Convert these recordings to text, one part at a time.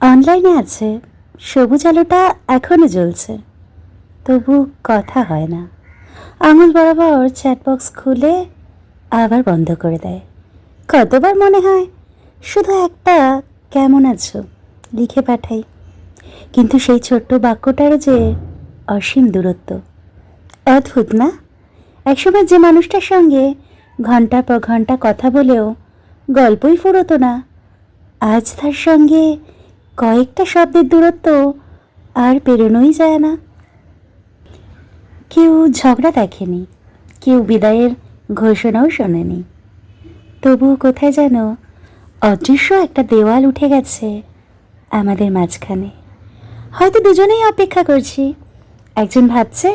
অনলাইনে আছে, সবুজ আলোটা এখনো জ্বলছে, তবু কথা হয় না। আঙুল বরাবর চ্যাটবক্স খুলে আবার বন্ধ করে দেয়। কতবার মনে হয় শুধু একটা কেমন আছো লিখে পাঠাই, কিন্তু সেই ছোট্ট বাক্যটারও যে অসীম দূরত্ব। অদ্ভুত না? একসময় যে মানুষটার সঙ্গে ঘন্টার পর ঘন্টা কথা বলেও গল্পই ফুরোতো না, আজ তার সঙ্গে কয়েকটা শব্দের দূরত্ব আর পেরোনোই যায় না। কেউ ঝগড়া দেখেনি, কেউ বিদায়ের ঘোষণাও শোনেনি, তবুও কোথায় যেন অদৃশ্য একটা দেওয়াল উঠে গেছে আমাদের মাঝখানে। হয়তো দুজনেই অপেক্ষা করছি, একজন ভাবছে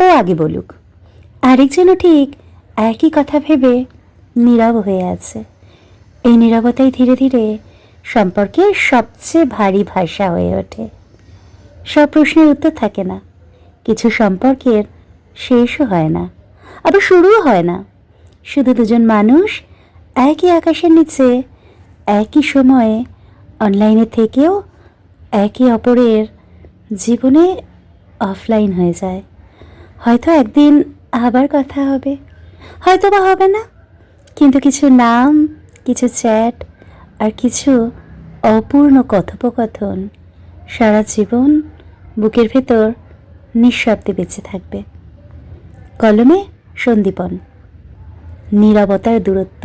ও আগে বলুক, আরেকজনও ঠিক একই কথা ভেবে নীরব হয়ে আছে। এই নীরবতাই ধীরে ধীরে সম্পর্কের সবচেয়ে ভারী ভাষা হয়ে ওঠে। সব প্রশ্নের উত্তর থাকে না, কিছু সম্পর্কের শেষও হয় না, আবার শুরুও হয় না। শুধু দুজন মানুষ একই আকাশের নিচে একই সময়ে অনলাইনে থেকেও একে অপরের জীবনে অফলাইন হয়ে যায়। হয়তো একদিন আবার কথা হবে, হয়তো বা হবে না, কিন্তু কিছু নাম, কিছু চ্যাট আর কিছু অপূর্ণ কথোপকথন সারা জীবন বুকের ভেতর নিঃশব্দে বেঁচে থাকবে। কলমে সন্দীপন, নীরবতার দূরত্ব।